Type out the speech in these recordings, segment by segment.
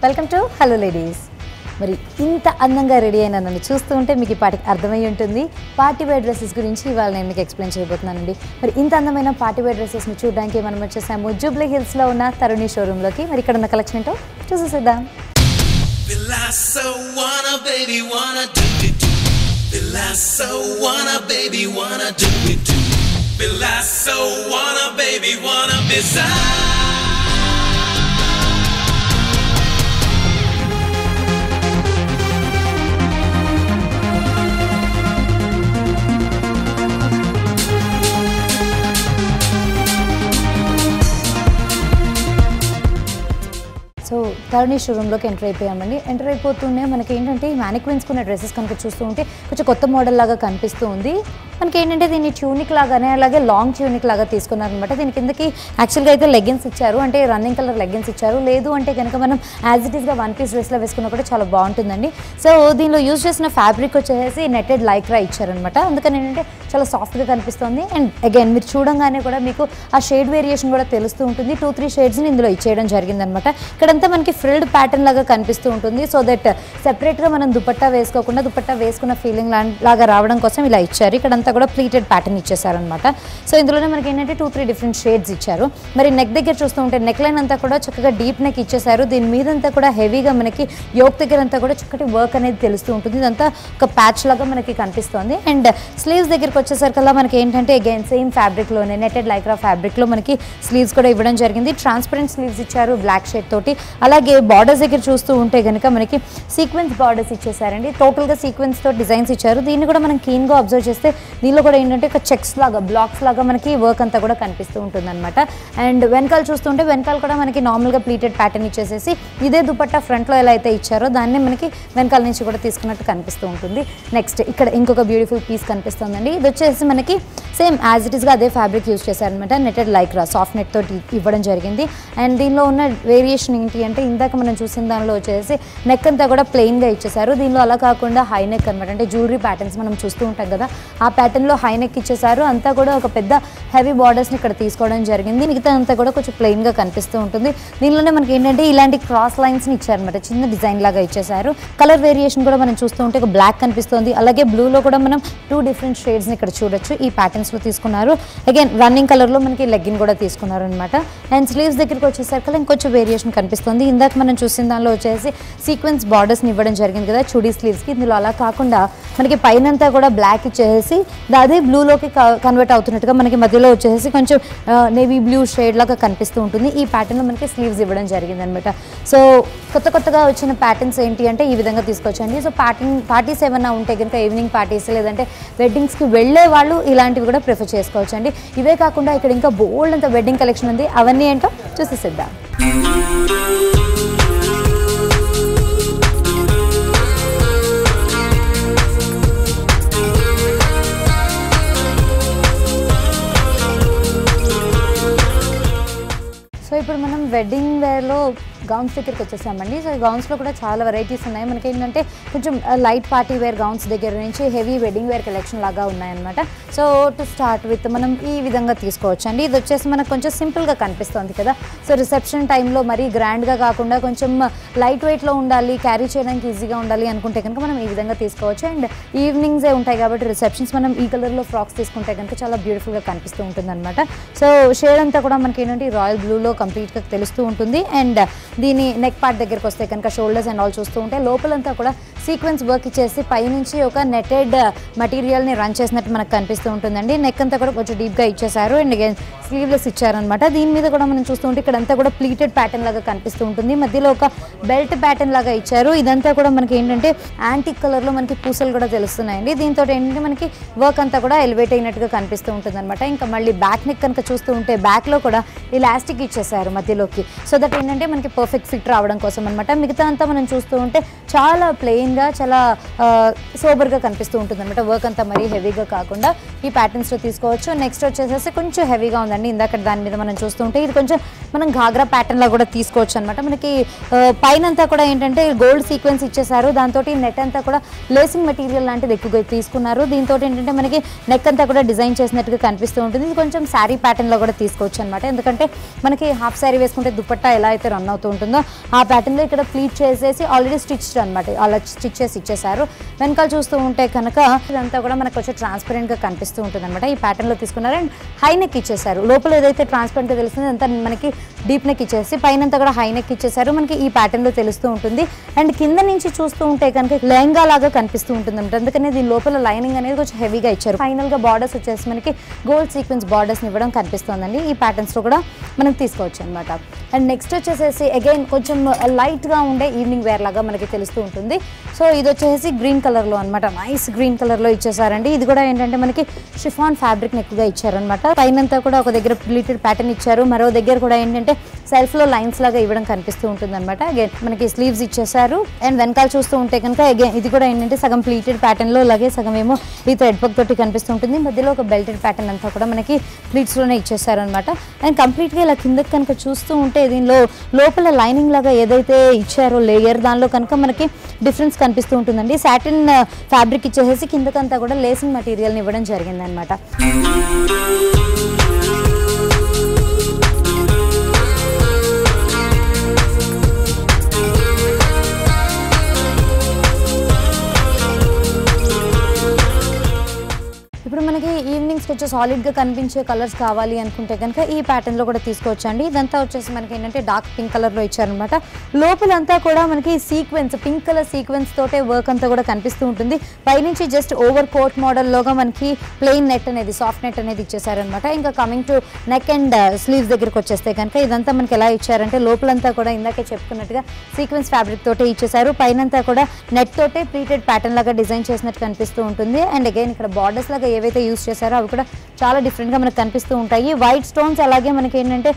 Welcome to hello ladies. మరి ఇంత అందంగా రెడీ అయినా నన్ను చూస్తూ ఉంటే మీకు ఈ పాటికి అర్థమై ఉంటుంది పార్టీ వేర్ డ్రెస్సెస్ గురించి ఇవాళ నేను మీకు ఎక్స్ప్లెయిన్ చేయబోతున్నానండి. మరి ఇంత అందమైన పార్టీ వేర్ డ్రెస్సెస్ని చూడడానికి మనం వచ్చేసాము జూబ్లీ హిల్స్లో ఉన్న తరుణి షోరూంలోకి. మరి ఇక్కడ ఉన్న కలెక్షన్ ఏంటో చూసేద్దాం. సో తరుణి షోరూంలోకి ఎంటర్ అయిపోయామండి. ఎంటర్ అయిపోతూనే మనకి ఏంటంటే ఈ మ్యానిక్విన్స్ కొన్న డ్రెస్సెస్ కనుక చూస్తూ ఉంటే కొంచెం కొత్త మోడల్ లాగా కనిపిస్తూ ఉంది. మనకి ఏంటంటే దీన్ని ట్యూనిక్ లాగానే అలాగే లాంగ్ ట్యూనిక్ లాగా తీసుకున్నారనమాట. దీని కిందకి యాక్చువల్గా అయితే లెగ్గిన్స్ ఇచ్చారు, అంటే రన్నింగ్ కలర్ లెగ్గిన్స్ ఇచ్చారు. లేదు అంటే కనుక మనం యాజ్ ఇట్ ఈస్గా వన్ పీస్ డ్రెస్లో వేసుకున్నా కూడా చాలా బాగుంటుందండి. సో దీనిలో యూజ్ చేసిన ఫ్యాబ్రిక్ వచ్చేసి నెట్టెడ్ లైక్రా ఇచ్చారనమాట. అందుకని ఏంటంటే చాలా సాఫ్ట్గా కనిపిస్తుంది. అండ్ అగైన్ మీరు చూడంగానే కూడా మీకు ఆ షేడ్ వేరియేషన్ కూడా తెలుస్తూ ఉంటుంది. 2-3 షేడ్స్ని ఇందులో ఇచ్చేయడం జరిగిందనమాట. ఇక్కడంతా మనకి ఫ్రిల్డ్ ప్యాటర్న్ లాగా కనిపిస్తూ ఉంటుంది. సో దట్ సెపరేట్గా మనం దుపట్టా వేసుకోకుండా దుపట్టా వేసుకున్న ఫీలింగ్ లాగా రావడం కోసం ఇలా ఇచ్చారు. ఇక్కడంతా కూడా ప్లీటెడ్ ప్యాటర్న్ ఇచ్చేసారనమాట. సో ఇందులోనే మనకి ఏంటంటే 2-3 డిఫరెంట్ షేడ్స్ ఇచ్చారు. మరి నెక్ దగ్గర చూస్తూ ఉంటే నెక్ లైన్ అంతా కూడా చక్కగా డీప్ నెక్ ఇచ్చేసారు. దీని మీదంతా కూడా హెవీగా మనకి యోక్ దగ్గర అంతా కూడా చక్కటి వర్క్ అనేది తెలుస్తూ ఉంటుంది. ఇదంతా ఒక ప్యాచ్ లాగా మనకి కనిపిస్తుంది. అండ్ స్లీవ్స్ దగ్గరికి వచ్చేసరికల్లా మనకి ఏంటంటే అగైన్ సేమ్ ఫ్యాబ్రిక్లోనే నెట్టెడ్ లైక్రా ఫ్యాబ్రిక్లో మనకి స్లీవ్స్ కూడా ఇవ్వడం జరిగింది. ట్రాన్స్పరెంట్ స్లీవ్స్ ఇచ్చారు బ్లాక్ షేడ్ తోటి. అలాగే బార్డర్స్ దగ్గర చూస్తూ ఉంటే కనుక మనకి సీక్వెన్స్ బార్డర్స్ ఇచ్చేసారండి. టోటల్గా సీక్వెన్స్ తో డిజైన్స్ ఇచ్చారు. దీన్ని కూడా మనం క్లీన్గా అబ్జర్వ్ చేస్తే దీనిలో కూడా ఏంటంటే ఒక చెక్స్ లాగా బ్లాక్స్ లాగా మనకి వర్క్ అంతా కూడా కనిపిస్తూ ఉంటుంది అనమాట. అండ్ వెనకాల చూస్తుంటే వెనకాల కూడా మనకి నార్మల్గా ప్లీటెడ్ ప్యాటర్న్ ఇచ్చేసేసి ఇదే దుపట్టా ఫ్రంట్లో ఎలా అయితే ఇచ్చారో దాన్ని మనకి వెనకాల నుంచి కూడా తీసుకున్నట్టు కనిపిస్తూ ఉంటుంది. నెక్స్ట్ ఇక్కడ ఇంకొక బ్యూటిఫుల్ పీస్ కనిపిస్తుందండి. ఇది వచ్చేసి మనకి సేమ్ యాజ్ ఇట్ ఈస్గా అదే ఫ్యాబ్రిక్ యూజ్ చేశారనమాట. నెట్టెడ్ లైక్రా సాఫ్ట్ నెట్ తోటి ఇవ్వడం జరిగింది. అండ్ దీనిలో ఉన్న వేరియేషన్ ఏంటి అంటే ఇందాక మనం చూసిన దానిలో వచ్చేసి నెక్ అంతా కూడా ప్లెయిన్గా ఇచ్చేసారు. దీనిలో అలా కాకుండా హై నెక్ అనమాట, అంటే జ్యువెలరీ ప్యాటర్న్స్ మనం చూస్తూ ఉంటాం కదా, ఆ ప్యాటర్న్లో హై నెక్ ఇచ్చేసారు. అంతా కూడా ఒక పెద్ద హెవీ బార్డర్స్ని ఇక్కడ తీసుకోవడం జరిగింది. మిగతా అంతా కూడా కొంచెం ప్లెయిన్గా కనిపిస్తూ ఉంటుంది. దీనిలోనే మనకి ఏంటంటే ఇలాంటి క్రాస్ లైన్స్ని ఇచ్చారనమాట, చిన్న డిజైన్ లాగా ఇచ్చేసారు. కలర్ వేరియేషన్ కూడా మనం చూస్తూ ఉంటే ఒక బ్లాక్ కనిపిస్తుంది. అలాగే బ్లూలో కూడా మనం 2 డిఫరెంట్ షేడ్స్ని ఇక్కడ చూడొచ్చు. ఈ ప్యాటర్న్స్లో తీసుకున్నారు. అగైన్ రన్నింగ్ కలర్లో మనకి లెగ్గిన్ కూడా తీసుకున్నారు అనమాట. అండ్ స్లీవ్స్ దగ్గరికి వచ్చేసరికి ఇంకొంచెం వేరియేషన్ కనిపిస్తుంది. ఇందాక మనం చూసిన దానిలో వచ్చేసి సీక్వెన్స్ బార్డర్స్ని ఇవ్వడం జరిగింది కదా చుడీ స్లీవ్స్కి. ఇందులో అలా కాకుండా మనకి పైనంతా కూడా బ్లాక్ ఇచ్చేసి అదే బ్లూలోకి కన్వర్ట్ అవుతున్నట్టుగా మనకి మధ్యలో వచ్చేసి కొంచెం నేవీ బ్లూ షేడ్ లాగా కనిపిస్తూ ఉంటుంది. ఈ ప్యాటర్న్లో మనకి స్లీవ్స్ ఇవ్వడం జరిగింది అనమాట. సో కొత్తగా వచ్చిన ప్యాటర్న్స్ ఏంటి అంటే ఈ విధంగా తీసుకొచ్చండి. సో పార్టీస్ ఏమైనా ఉంటే కనుక ఈవినింగ్ పార్టీస్ లేదంటే వెడ్డింగ్స్కి వెళ్ళే వాళ్ళు ఇలాంటివి కూడా ప్రిఫర్ చేసుకోవచ్చండి. ఇవే కాకుండా ఇక్కడ ఇంకా బోల్డ్ అంత వెడ్డింగ్ కలెక్షన్ ఉంది. అవన్నీ ఏంటో చూసేద్దాం. సో ఇప్పుడు మనం వెడ్డింగ్ వేర్లో గౌన్స్ దగ్గరికి వచ్చేసామండి. సో ఈ గౌన్స్లో కూడా చాలా వెరైటీస్ ఉన్నాయి. మనకి ఏంటంటే కొంచెం లైట్ పార్టీ వేర్ గౌన్స్ దగ్గర నుంచి హెవీ వెడ్డింగ్ వేర్ కలెక్షన్ లాగా ఉన్నాయన్నమాట. సో టు స్టార్ట్ విత్ మనం ఈ విధంగా తీసుకోవచ్చు అండి. ఇది వచ్చేసి మనకు కొంచెం సింపుల్గా కనిపిస్తుంది కదా. సో రిసెప్షన్ టైంలో మరీ గ్రాండ్గా కాకుండా కొంచెం లైట్ వెయిట్లో ఉండాలి, క్యారీ చేయడానికి ఈజీగా ఉండాలి అనుకుంటే కనుక మనం ఈ విధంగా తీసుకోవచ్చు. అండ్ ఈవినింగ్సే ఉంటాయి కాబట్టి రిసెప్షన్స్ మనం ఈ కలర్లో ఫ్రాక్స్ తీసుకుంటే కనుక చాలా బ్యూటిఫుల్గా కనిపిస్తూ ఉంటుంది అనమాట. సో షేడ్ అంతా కూడా మనకి ఏంటంటే రాయల్ బ్లూలో కంప్లీట్గా తెలుస్తూ ఉంటుంది. అండ్ దీని నెక్ పార్ట్ దగ్గరికి వస్తే కనుక షోల్డర్స్ అండ్ ఆల్ చూస్తూ ఉంటే లోపలంతా కూడా సీక్వెన్స్ వర్క్ ఇచ్చేసి పైనుంచి ఒక నెటెడ్ మెటీరియల్ని రన్ చేసినట్టు మనకు కనిపిస్తూ ఉంటుందండి. నెక్ అంతా కూడా కొంచెం డీప్గా ఇచ్చేసారు. అండ్ అగైన్ స్లీవ్లెస్ ఇచ్చారనమాట. దీని మీద కూడా మనం చూస్తూ ఉంటే ఇక్కడంతా కూడా ప్లీటెడ్ ప్యాటర్న్ లాగా కనిపిస్తూ ఉంటుంది. మధ్యలో ఒక బెల్ట్ ప్యాటర్న్ లాగా ఇచ్చారు. ఇదంతా కూడా మనకి ఏంటంటే యాంటిక్ కలర్లో మనకి పూసలు కూడా తెలుస్తున్నాయండి. దీంతో ఏంటంటే మనకి వర్క్ అంతా కూడా ఎలివేట్ అయినట్టుగా కనిపిస్తూ ఉంటుంది అనమాట. ఇంకా మళ్ళీ బ్యాక్ నెక్ కనుక చూస్తూ ఉంటే బ్యాక్లో కూడా ఇలాస్టిక్ ఇచ్చేసారు మధ్యలోకి. సో దట్ ఏంటంటే మనకి పర్ఫెక్ట్ ఫిట్ రావడం కోసం అనమాట. మిగతా అంతా మనం చూస్తూ ఉంటే చాలా ప్లెయిన్గా చాలా సోబర్గా కనిపిస్తూ ఉంటుంది అనమాట. వర్క్ అంతా మరీ హెవీగా కాకుండా ఈ ప్యాటర్న్స్లో తీసుకోవచ్చు. నెక్స్ట్ వచ్చేసేసి కొంచెం హెవీగా ఉందండి. ఇందాక దాని మీద మనం చూస్తూ ఉంటే ఇది కొంచెం మనం ఘాగ్రా ప్యాటర్న్లో కూడా తీసుకోవచ్చు అనమాట. మనకి పైన అంతా కూడా ఏంటంటే గోల్డ్ సీక్వెన్స్ ఇచ్చేసారు, దాంతో నెట్ అంతా కూడా లేసింగ్ మెటీరియల్ లాంటిది ఎక్కువగా తీసుకున్నారు. దీంతో ఏంటంటే మనకి నెక్ అంతా కూడా డిజైన్ చేసినట్టుగా కనిపిస్తూ ఉంటుంది. ఇది కొంచెం శారీ ప్యాటర్న్లో కూడా తీసుకోవచ్చు అనమాట. ఎందుకంటే మనకి హాఫ్ శారీ వేసుకుంటే దుపట్టా ఎలా అయితే రన్ అవుతూ ఉంటుందో ఆ ప్యాటర్న్లో ఇక్కడ ప్లీట్ చేసేసి ఆల్రెడీ స్టిచ్డ్ అనమాట, అలా స్టిచ్ చేసి ఇచ్చేసారు. వెనకాల చూస్తూ ఉంటే కనుక ఇదంతా కూడా మనకు వచ్చి ట్రాన్స్పరెంట్గా కనిపిస్తూ ఉంటుంది అనమాట. ఈ ప్యాటర్న్లో తీసుకున్నారు అండ్ హై నెక్ ఇచ్చేసారు. లోపల ఏదైతే ట్రాన్స్పరెంట్గా తెలుస్తుంది అంతా మనకి డీప్ నెక్ ఇచ్చేసి పైనంతా కూడా హై నెక్ ఇచ్చేసారు. మనకి ఈ ప్యాటర్న్లో తెలుస్తూ ఉంటుంది. అండ్ కింద నుంచి చూస్తూ ఉంటే కనుక లెహంగా లాగా కనిపిస్తూ ఉంటుంది అనమాట. అందుకనే దీని లోపల లైనింగ్ అనేది కొంచెం హెవీగా ఇచ్చారు. ఫైనల్గా బార్డర్స్ వచ్చేసి మనకి గోల్డ్ సీక్వెన్స్ బార్డర్స్ని ఇవ్వడం కనిపిస్తుందండి. ఈ ప్యాటర్న్స్లో కూడా మనం తీసుకోవచ్చు అనమాట. అండ్ నెక్స్ట్ వచ్చేసేసి అగైన్ కొంచెం లైట్గా ఉండే ఈవినింగ్ వేర్ లాగా మనకి తెలుస్తూ ఉంటుంది. సో ఇది వచ్చేసి గ్రీన్ కలర్లో అనమాట, నైస్ గ్రీన్ కలర్లో ఇచ్చేసారండి. ఇది కూడా ఏంటంటే మనకి షిఫాన్ ఫ్యాబ్రిక్ని ఎక్కువగా ఇచ్చారనమాట. పైనంతా కూడా ఒక దగ్గర ప్లీటెడ్ ప్యాటర్న్ ఇచ్చారు, మరో దగ్గర కూడా ఏంటంటే సెల్ఫ్లో లైన్స్ లాగా ఇవ్వడం కనిపిస్తూ ఉంటుంది అనమాట. అగైన్ మనకి స్లీవ్స్ ఇచ్చేసారు. అండ్ వెనకాల చూస్తూ ఉంటే కనుక అగైన్ ఇది కూడా ఏంటంటే సగం ప్లీటెడ్ ప్యాటర్న్లో, అలాగే సగం ఏమో ఈ థ్రెడ్ వర్క్ తోటి కనిపిస్తూ ఉంటుంది. మధ్యలో ఒక బెల్టెడ్ ప్యాటర్న్ అంతా కూడా మనకి ప్లీట్స్లోనే ఇచ్చేసారనమాట. అండ్ కంప్లీట్గా ఇలా కిందకి కనుక చూస్తూ ఉంటే దీనిలో లోపల లైనింగ్ లాగా ఏదైతే ఇచ్చారో లేయర్, దానిలో కనుక మనకి డిఫరెన్స్ కనిపిస్తూ ఉంటుందండి. సాటిన్ ఫ్యాబ్రిక్ ఇచ్చేసి కిందకంతా కూడా లేసింగ్ మెటీరియల్ని ఇవ్వడం జరిగిందనమాట. ఇప్పుడు మనకి ఈవినింగ్స్కి వచ్చి సాలిడ్గా కనిపించే కలర్స్ కావాలి అనుకుంటే కనుక ఈ ప్యాటర్న్లో కూడా తీసుకోవచ్చు అండి. ఇదంతా వచ్చేసి మనకి ఏంటంటే డార్క్ పింక్ కలర్లో ఇచ్చారనమాట. లోపలంతా కూడా మనకి సీక్వెన్స్, పింక్ కలర్ సీక్వెన్స్ తోటే వర్క్ అంతా కూడా కనిపిస్తూ ఉంటుంది. పైనుంచి జస్ట్ ఓవర్ కోట్ మోడల్లోగా మనకి ప్లెయిన్ నెట్ అనేది, సాఫ్ట్ నెట్ అనేది ఇచ్చేసారనమాట. ఇంకా coming to neck and sleeves దగ్గరికి వచ్చేస్తే కనుక ఇదంతా మనకి ఎలా ఇచ్చారంటే లోపలంతా కూడా ఇందాకే చెప్పుకున్నట్టుగా సీక్వెన్స్ ఫ్యాబ్రిక్ తోటే ఇచ్చేసారు. పైనంతా కూడా నెట్ తోటే ప్లీటెడ్ ప్యాటర్న్ లాగా డిజైన్ చేసినట్టు కనిపిస్తూ ఉంటుంది. అండ్ అగైన్ ఇక్కడ బార్డర్స్ లాగా ఏవైతే యూస్ చేశారో అవి కూడా చాలా డిఫరెంట్గా మనకు కనిపిస్తూ ఉంటాయి. వైట్ స్టోన్స్, అలాగే మనకి ఏంటంటే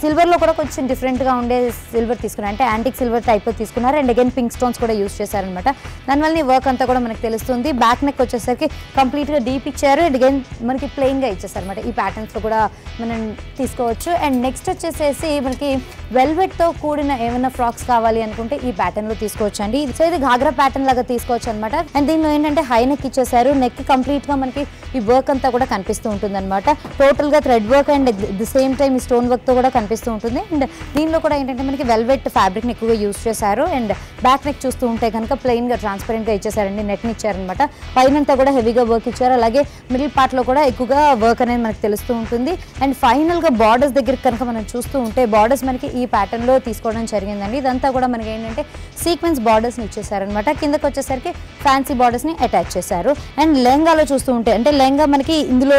సిల్వర్లో కూడా కొంచెం డిఫరెంట్గా ఉండే సిల్వర్ తీసుకున్నారు, అంటే యాంటిక్ సిల్వర్ టైప్లో తీసుకున్నారు. అండ్ అగైన్ పింక్ స్టోన్స్ కూడా యూస్ చేశారనమాట. దానివల్ల వర్క్ అంతా కూడా మనకు తెలుస్తుంది. బ్యాక్ నెక్ వచ్చేసరికి కంప్లీట్గా డీప్ ఇచ్చారు. అండ్ అగైన్ మనకి ప్లెయిన్గా ఇచ్చేసారనమాట. ఈ ప్యాటర్న్స్లో కూడా మనం తీసుకోవచ్చు. అండ్ నెక్స్ట్ వచ్చేసేసి మనకి వెల్వెట్తో కూడిన ఏమైనా ఫ్రాక్స్ కావాలి అనుకుంటే ఈ ప్యాటర్న్లో తీసుకోవచ్చు అండి. సో ఇది ఘాగ్రా ప్యాటర్న్ లాగా తీసుకోవచ్చు అనమాట. అండ్ దీనిలో ఏంటంటే హై నెక్ ఇచ్చేసారు. నెక్ కంప్లీట్గా మనకి ఈ వర్క్ అంతా కూడా కనిపిస్తూ ఉంటుంది అనమాట. టోటల్గా thread work and the same time ఈ స్టోన్ వర్క్తో కూడా కనిపిస్తూ ఉంటుంది. అండ్ దీనిలో కూడా ఏంటంటే మనకి వెల్వెట్ ఫ్యాబ్రిక్ని ఎక్కువగా యూస్ చేశారు. అండ్ బ్యాక్ నెక్ చూస్తూ ఉంటే కనుక ప్లెయిన్గా ట్రాన్స్పరెంట్గా ఇచ్చేసారండి. నెట్ని ఇచ్చారనమాట. పైనంతా కూడా హెవీగా వర్క్ ఇచ్చారు, అలాగే మిడిల్ పార్ట్లో కూడా ఎక్కువగా వర్క్ అనేది మనకు తెలుస్తూ ఉంటుంది. అండ్ ఫైనల్గా బార్డర్స్ దగ్గరికి కనుక మనం చూస్తూ ఉంటే బార్డర్స్ మనకి ఈ ప్యాటర్న్లో తీసుకోవడం జరిగిందండి. ఇదంతా కూడా మనకి ఏంటంటే సీక్వెన్స్ బార్డర్స్ని ఇచ్చేసారనమాట. కిందకి వచ్చేసరికి ఫ్యాన్సీ బార్డర్స్ని అటాచ్ చేశారు. అండ్ లెహంగాలో చూస్తూ ఉంటే అంటే లెహంగా మనకి ఇందులో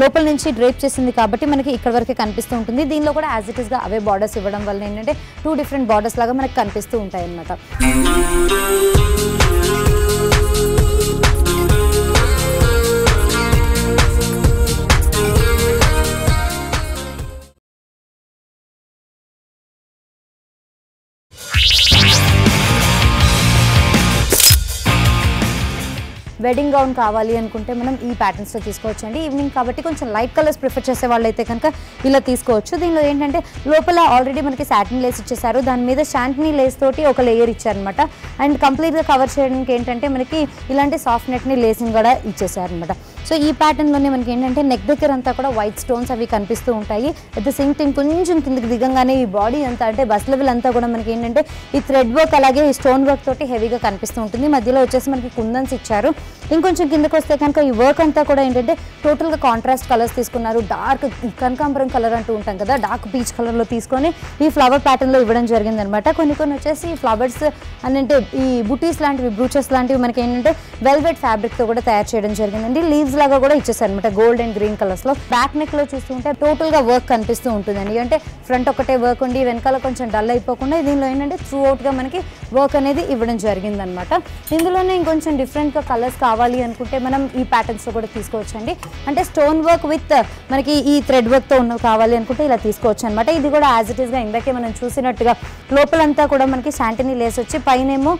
లోపల నుంచి డ్రేప్ చేసింది కాబట్టి మనకి ఇక్కడ వరకే కనిపిస్తూ ఉంటుంది. దీనిలో కూడా యాజ్ ఇట్ ఈస్గా అవే బార్డర్స్ ఇవ్వడం వల్ల ఏంటంటే 2 డిఫరెంట్ బార్డర్స్ లాగా మనకు కనిపిస్తూ ఉంటాయి అన్నమాట. వెడ్డింగ్ గౌన్ కావాలి అనుకుంటే మనం ఈ ప్యాటర్న్స్లో తీసుకోవచ్చు అండి. ఈవినింగ్ కాబట్టి కొంచెం లైట్ కలర్స్ ప్రిఫర్ చేసే వాళ్ళు అయితే కనుక ఇలా తీసుకోవచ్చు. దీనిలో ఏంటంటే లోపల ఆల్రెడీ మనకి సాటిన్ లేస్ ఇచ్చేసారు, దాని మీద శాంటినీ లేస్ తోటి ఒక లేయర్ ఇచ్చారనమాట. అండ్ కంప్లీట్గా కవర్ చేయడానికి ఏంటంటే మనకి ఇలాంటి సాఫ్ట్ నెట్ని లేసింగ్ కూడా ఇచ్చేసారనమాట. సో ఈ ప్యాటర్న్లోనే మనకి ఏంటంటే నెక్ దగ్గర అంతా కూడా వైట్ స్టోన్స్ అవి కనిపిస్తూ ఉంటాయి. అట్ ద సేమ్ టైం కొంచెం కిందకి దిగంగానే ఈ బాడీ అంతా అంటే బస్ లెవెల్ అంతా కూడా మనకి ఏంటంటే ఈ థ్రెడ్ వర్క్ అలాగే ఈ స్టోన్ వర్క్ తోటి హెవీగా కనిపిస్తూ ఉంటుంది. మధ్యలో వచ్చేసి మనకి కుందన్స్ ఇచ్చారు. ఇంకొంచెం కిందకు వస్తే కనుక ఈ వర్క్ అంతా కూడా ఏంటంటే టోటల్గా కాంట్రాస్ట్ కలర్స్ తీసుకున్నారు. డార్క్ కనకాంబరం కలర్ అంటూ ఉంటాం కదా, డార్క్ పీచ్ కలర్లో తీసుకొని ఈ ఫ్లవర్ ప్యాటర్న్లో ఇవ్వడం జరిగింది అనమాట. కొన్ని వచ్చేసి ఫ్లవర్స్ అంటే ఈ బుటీస్ లాంటివి, బ్రూచెస్ లాంటివి మనకి ఏంటంటే వెల్వెట్ ఫ్యాబ్రిక్తో కూడా తయారు చేయడం జరిగిందండి. లీవ్స్ లాగా కూడా ఇచ్చేసారు అనమాట గోల్డ్ అండ్ గ్రీన్ కలర్స్లో. బ్యాక్ నెక్లో చూస్తుంటే టోటల్గా వర్క్ కనిపిస్తూ ఉంటుందండి. అంటే ఫ్రంట్ ఒకటే వర్క్ ఉండి వెనకాల కొంచెం డల్ అయిపోకుండా దీనిలో ఏంటంటే త్రూ అవుట్గా మనకి వర్క్ అనేది ఇవ్వడం జరిగిందనమాట. ఇందులోనే ఇంకొంచెం డిఫరెంట్గా కలర్స్ కావాలి అనుకుంటే మనం ఈ ప్యాటర్న్స్లో కూడా తీసుకోవచ్చు అండి. అంటే స్టోన్ వర్క్ విత్ మనకి ఈ థ్రెడ్ వర్క్తో ఉన్నవి కావాలి అనుకుంటే ఇలా తీసుకోవచ్చు అనమాట. ఇది కూడా యాజ్ ఇట్ ఈస్గా ఇందాకే మనం చూసినట్టుగా లోపలంతా కూడా మనకి శాంటినీ లేస్ వచ్చి పైనేమో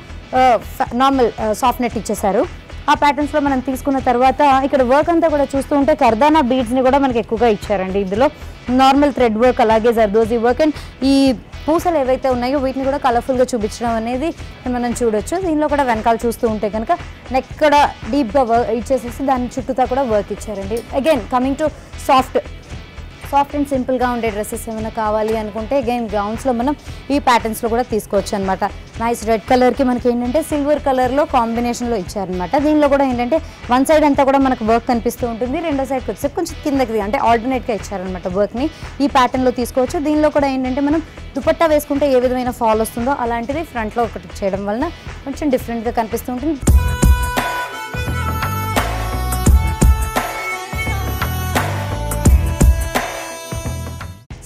నార్మల్ సాఫ్ట్ నెట్ ఇచ్చేసారు. ఆ ప్యాటర్న్స్లో మనం తీసుకున్న తర్వాత ఇక్కడ వర్క్ అంతా కూడా చూస్తూ ఉంటే కర్దానా బీడ్స్ని కూడా మనకి ఎక్కువగా ఇచ్చారండి. ఇందులో నార్మల్ థ్రెడ్ వర్క్ అలాగే జర్దోజీ వర్క్ అండ్ ఈ పూసలు ఏవైతే ఉన్నాయో వీటిని కూడా కలర్ఫుల్గా చూపించడం అనేది మనం చూడొచ్చు. దీనిలో కూడా వెనకాల చూస్తూ ఉంటే కనుక నెక్ కూడా డీప్గా వర్క్ ఇచ్చేసేసి దాని చుట్టూతా కూడా వర్క్ ఇచ్చారండి. Again coming to soft and సింపుల్గా ఉండే డ్రెస్సెస్ ఏమైనా కావాలి అనుకుంటే అగైన్ గౌన్స్లో మనం ఈ ప్యాటర్న్స్లో కూడా తీసుకోవచ్చు అనమాట. నైస్ రెడ్ కలర్కి మనకి ఏంటంటే సిల్వర్ కలర్లో కాంబినేషన్లో ఇచ్చారనమాట. దీనిలో కూడా ఏంటంటే వన్ సైడ్ అంతా కూడా మనకు వర్క్ కనిపిస్తూ ఉంటుంది, రెండో సైడ్కి వచ్చేసి కొంచెం కిందకి అంటే ఆల్టర్నేట్గా ఇచ్చారనమాట వర్క్ని. ఈ ప్యాటర్న్లో తీసుకోవచ్చు. దీనిలో కూడా ఏంటంటే మనం దుపట్టా వేసుకుంటే ఏ విధమైన ఫాల్ వస్తుందో అలాంటిది ఫ్రంట్లో ఒకటి చేయడం వలన కొంచెం డిఫరెంట్గా కనిపిస్తూ ఉంటుంది.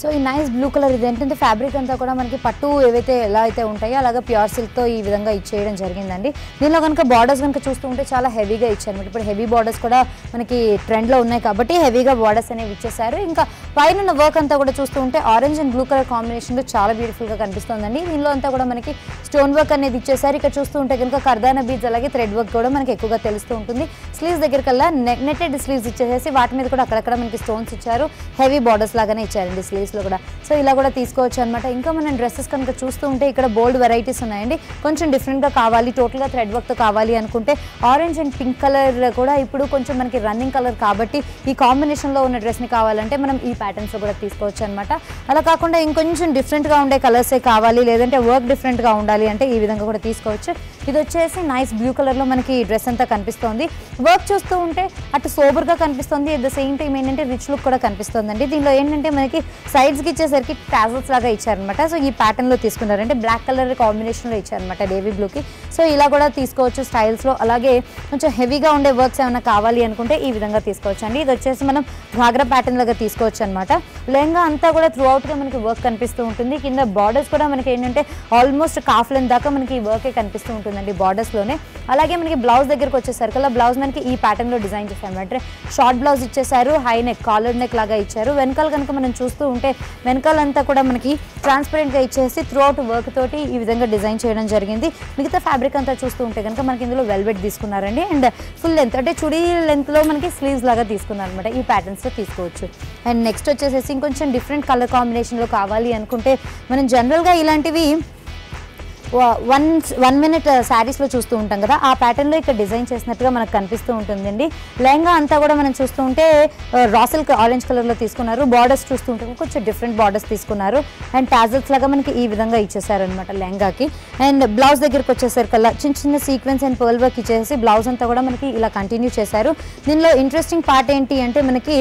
సో ఈ నైస్ బ్లూ కలర్ ఇది ఏంటంటే ఫ్యాబ్రిక్ అంతా కూడా మనకి పట్టు ఏవైతే ఎలా అయితే ఉంటాయో అలాగే ప్యూర్ సిల్క్తో ఈ విధంగా ఇచ్చేయడం జరిగిందండి. దీనిలో కనుక బార్డర్స్ కనుక చూస్తూ ఉంటే చాలా హెవీగా ఇచ్చారనమాట. ఇప్పుడు హెవీ బార్డర్స్ కూడా మనకి ట్రెండ్లో ఉన్నాయి కాబట్టి హెవీగా బార్డర్స్ అనేవి ఇచ్చేసారు. ఇంకా పైన వర్క్ అంతా కూడా చూస్తూ ఉంటే ఆరెంజ్ అండ్ బ్లూ కలర్ కాంబినేషన్లో చాలా బ్యూటిఫుల్గా కనిపిస్తుందండి. దీనిలో అంతా కూడా మనకి స్టోన్ వర్క్ అనేది ఇచ్చేసారు. ఇక్కడ చూస్తూ ఉంటే కనుక కర్దానా బీడ్స్ అలాగే థ్రెడ్ వర్క్ కూడా మనకి ఎక్కువగా తెలుస్తూ ఉంటుంది. స్లీవ్స్ దగ్గరకల్లా నెట్టెడ్ స్లీవ్స్ ఇచ్చేసేసి వాటి మీద కూడా అక్కడక్కడ మనకి స్టోన్స్ ఇచ్చారు. హెవీ బార్డర్స్ లాగానే ఇచ్చారండి స్లీవ్స్ కూడా. సో ఇలా కూడా తీసుకోవచ్చు అనమాట. ఇంకా మనం డ్రెస్సెస్ కనుక చూస్తూ ఉంటే ఇక్కడ బోల్డ్ వెరైటీస్ ఉన్నాయండి. కొంచెం డిఫరెంట్గా కావాలి, టోటల్గా థ్రెడ్ వర్క్తో కావాలి అనుకుంటే ఆరెంజ్ అండ్ పింక్ కలర్ కూడా ఇప్పుడు కొంచెం మనకి రన్నింగ్ కలర్ కాబట్టి ఈ కాంబినేషన్లో ఉన్న డ్రెస్ని కావాలంటే మనం ఈ ప్యాటర్న్స్లో కూడా తీసుకోవచ్చు అనమాట. అలా కాకుండా ఇంకొంచెం డిఫరెంట్గా ఉండే కలర్సే కావాలి లేదంటే వర్క్ డిఫరెంట్గా ఉండాలి అంటే ఈ విధంగా కూడా తీసుకోవచ్చు. ఇది వచ్చేసి నైస్ బ్లూ కలర్లో మనకి డ్రెస్ అంతా కనిపిస్తుంది. వర్క్ చూస్తూ ఉంటే అటు సోబర్గా కనిపిస్తుంది, అట్ ద సేమ్ టైం ఏంటంటే రిచ్ లుక్ కూడా కనిపిస్తుందండి. దీనిలో ఏంటంటే మనకి సైడ్స్కి ఇచ్చేసరికి టాజల్స్ లాగా ఇచ్చారనమాట. సో ఈ ప్యాటర్న్లో తీసుకున్నారు అంటే బ్లాక్ కలర్ కాంబినేషన్లో ఇచ్చారనమాట నేవీ బ్లూకి. సో ఇలా కూడా తీసుకోవచ్చు స్టైల్స్లో. అలాగే కొంచెం హెవీగా ఉండే వర్క్స్ ఏమైనా కావాలి అనుకుంటే ఈ విధంగా తీసుకోవచ్చు అండి. ఇది వచ్చేసి మనం ఘాగ్రా ప్యాటర్న్ లాగా తీసుకోవచ్చు అనమాట. లెహంగా అంతా కూడా త్రూ అవుట్గా మనకి వర్క్ కనిపిస్తూ ఉంటుంది. కింద బార్డర్స్ కూడా మనకి ఏంటంటే ఆల్మోస్ట్ కాఫ్ లెంత్ దాకా మనకి ఈ వర్కే కనిపిస్తూ ఉంటుందండి బార్డర్స్లోనే. అలాగే మనకి బ్లౌజ్ దగ్గరకు వచ్చేసరికి అలా బ్లౌజ్ మనకి ఈ ప్యాటర్న్లో డిజైన్ చేశారు అనమాట. షార్ట్ బ్లౌజ్ ఇచ్చేసారు, హై నెక్ కాలర్ నెక్ లాగా ఇచ్చారు. వెనకాల కనుక మనం చూస్తూ ఉంటే వెనకాలంతా కూడా మనకి ట్రాన్స్పరెంట్గా ఇచ్చేసి త్రూ అవుట్ వర్క్ తోటి ఈ విధంగా డిజైన్ చేయడం జరిగింది. మిగతా ఫ్యాబ్రిక్ అంతా చూస్తూ ఉంటే కనుక మనకి ఇందులో వెల్వెట్ తీసుకున్నారండి. అండ్ ఫుల్ లెంత్ అంటే చుడీ లెంత్లో మనకి స్లీవ్స్ లాగా తీసుకున్నారు అనమాట. ఈ ప్యాటర్న్స్లో తీసుకోవచ్చు. అండ్ నెక్స్ట్ వచ్చేసేసి ఇంకొంచెం డిఫరెంట్ కలర్ కాంబినేషన్లో కావాలి అనుకుంటే మనం జనరల్గా ఇలాంటివి 1 మినిట్ శారీస్లో చూస్తూ ఉంటాం కదా, ఆ ప్యాటర్న్లో ఇక్కడ డిజైన్ చేసినట్టుగా మనకు కనిపిస్తూ ఉంటుందండి. లెహంగా అంతా కూడా మనం చూస్తూ ఉంటే రా సిల్క్ ఆరెంజ్ కలర్లో తీసుకున్నారు. బార్డర్స్ చూస్తూ ఉంటే కొంచెం డిఫరెంట్ బార్డర్స్ తీసుకున్నారు. అండ్ టాజల్స్ లాగా మనకి ఈ విధంగా ఇచ్చేసారనమాట లెహంగాకి. అండ్ బ్లౌజ్ దగ్గరికి వచ్చేసరికల్లా చిన్న చిన్న సీక్వెన్స్ అండ్ పర్ల్ వర్క్ ఇచ్చేసి బ్లౌజ్ అంతా కూడా మనకి ఇలా కంటిన్యూ చేశారు. దీనిలో ఇంట్రెస్టింగ్ పార్ట్ ఏంటి అంటే మనకి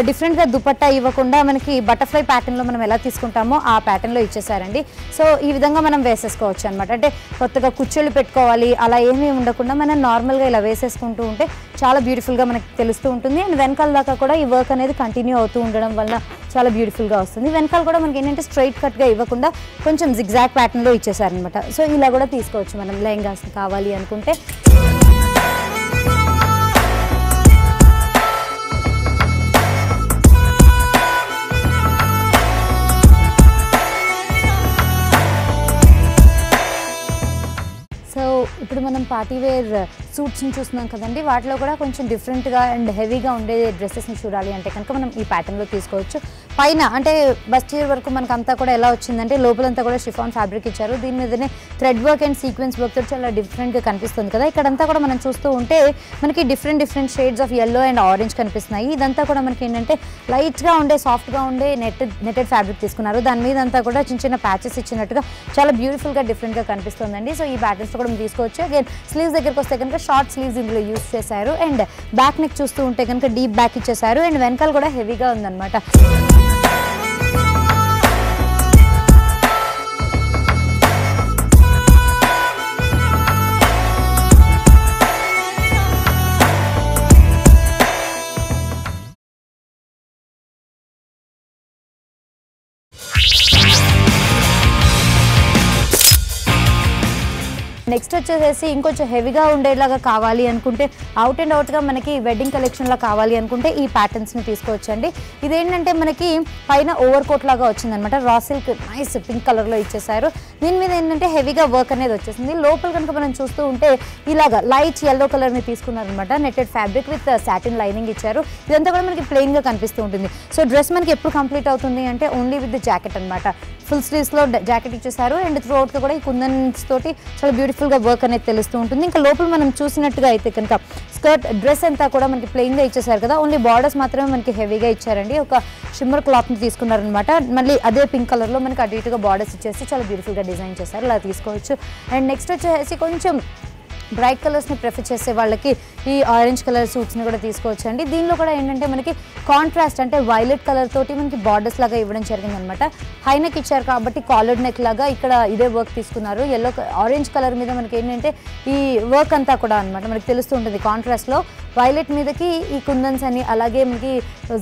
డిఫరెంట్గా దుపట్టా ఇవ్వకుండా మనకి బటర్ఫ్లై ప్యాటర్న్లో మనం ఎలా తీసుకుంటామో ఆ ప్యాటర్న్లో ఇచ్చేసారండి. సో ఈ విధంగా మనం వేసేసుకోవచ్చు అనమాట. అంటే కొత్తగా కుచ్చెళ్ళు పెట్టుకోవాలి అలా ఏమీ ఉండకుండా మనం నార్మల్గా ఇలా వేసేసుకుంటూ ఉంటే చాలా బ్యూటిఫుల్గా మనకి తెలుస్తూ ఉంటుంది. అండ్ వెనకాల దాకా కూడా ఈ వర్క్ అనేది కంటిన్యూ అవుతూ ఉండడం వల్ల చాలా బ్యూటిఫుల్గా వస్తుంది. వెనకాల కూడా మనకి ఏంటంటే స్ట్రైట్ కట్గా ఇవ్వకుండా కొంచెం జిగ్జాగ్ ప్యాటర్న్లో ఇచ్చేసారనమాట. సో ఇలా కూడా తీసుకోవచ్చు మనం లెహంగాస్ కావాలి అనుకుంటే. సో ఇప్పుడు మనం పార్టీ వేర్ సూట్స్ని చూస్తున్నాం కదండి, వాటిలో కూడా కొంచెం డిఫరెంట్గా అండ్ హెవీగా ఉండే డ్రెస్సెస్ని చూడాలి అంటే కనుక మనం ఈ ప్యాటర్న్లో తీసుకోవచ్చు. పైన అంటే బస్ట్ ఇయర్ వరకు మనకు అంతా కూడా ఎలా వచ్చిందంటే లోపలంతా కూడా షిఫాన్ ఫ్యాబ్రిక్ ఇచ్చారు. దీని మీదనే thread work and sequence work తో చాలా డిఫరెంట్గా కనిపిస్తుంది కదా. ఇక్కడంతా కూడా మనం చూస్తూ ఉంటే మనకి different shades of yellow and orange కనిపిస్తున్నాయి. ఇదంతా కూడా మనకి ఏంటంటే లైట్గా ఉండే సాఫ్ట్గా ఉండే నెట్టెడ్ ఫ్యాబ్రిక్ తీసుకున్నారు. దాని మీద అంతా కూడా చిన్న చిన్న ప్యాచెస్ ఇచ్చినట్టుగా చాలా బ్యూటిఫుల్గా డిఫరెంట్గా కనిపిస్తుందండి. సో ఈ ప్యాటర్న్స్ కూడా మనం తీసుకోవచ్చు. అగైన్ స్లీవ్స్ దగ్గరికి వస్తే కనుక షార్ట్ స్లీవ్స్ ఇందులో యూస్ చేశారు. అండ్ బ్యాక్ నెక్ చూస్తూ ఉంటే కనుక డీప్ బ్యాక్ ఇచ్చేసారు. అండ్ వెనకాల కూడా హెవీగా ఉందన్నమాట. నెక్స్ట్ వచ్చేసి ఇంకొంచెం హెవీగా ఉండేలాగా కావాలి అనుకుంటే అవుట్ అండ్ అవుట్గా మనకి వెడ్డింగ్ కలెక్షన్లో కావాలి అనుకుంటే ఈ ప్యాటర్న్స్ని తీసుకోవచ్చండి. ఇదేంటంటే మనకి పైన ఓవర్ కోట్ లాగా వచ్చిందనమాట. రా సిల్క్ నైస్ పింక్ కలర్లో ఇచ్చేసారు. దీని మీద ఏంటంటే హెవీగా వర్క్ అనేది వచ్చేసింది. లోపల కనుక మనం చూస్తూ ఉంటే ఇలాగా లైట్ ఎల్లో కలర్ని తీసుకున్నారనమాట. Netted fabric with satin lining ఇచ్చారు. ఇదంతా కూడా మనకి ప్లెయిన్గా కనిపిస్తూ ఉంటుంది. సో డ్రెస్ మనకి ఎప్పుడు కంప్లీట్ అవుతుంది అంటే ఓన్లీ విత్ జాకెట్ అనమాట. ఫుల్ స్లీవ్స్లో జాకెట్ ఇచ్చేసారు అండ్ త్రూ అవుట్గా కూడా ఈ కుందన్స్ తోటి చాలా బ్యూటిఫుల్గా వర్క్ అనేది తెలుస్తూ ఉంటుంది. ఇంకా లోపల మనం చూసినట్టుగా అయితే కనుక స్కర్ట్ డ్రెస్ అంతా కూడా మనకి ప్లెయిన్గా ఇచ్చేసారు కదా, ఓన్లీ బార్డర్స్ మాత్రమే మనకి హెవీగా ఇచ్చారండి. ఒక షిమ్మర్ క్లాత్ని తీసుకున్నారనమాట. మళ్ళీ అదే పింక్ కలర్లో మనకి అటు ఇటుగా బార్డర్స్ ఇచ్చేసి చాలా బ్యూటిఫుల్గా డిజైన్ చేశారు. అలా తీసుకోవచ్చు. అండ్ నెక్స్ట్ వచ్చేసి కొంచెం బ్రైట్ కలర్స్ని ప్రిఫర్ చేసే వాళ్ళకి ఈ ఆరెంజ్ కలర్ సూట్స్ని కూడా తీసుకోవచ్చు అండి. దీనిలో కూడా ఏంటంటే మనకి కాంట్రాస్ట్ అంటే వైలెట్ కలర్ తోటి మనకి బార్డర్స్ లాగా ఇవ్వడం జరిగింది అనమాట. హై నెక్ ఇచ్చారు కాబట్టి కాలర్డ్ నెక్ లాగా ఇక్కడ ఇదే వర్క్ తీసుకున్నారు. ఆరెంజ్ కలర్ మీద మనకి ఏంటంటే ఈ వర్క్ అంతా కూడా అనమాట మనకి తెలుస్తూ ఉంటుంది. కాంట్రాస్ట్లో వైలెట్ మీదకి ఈ కుందన్స్ అని అలాగే మనకి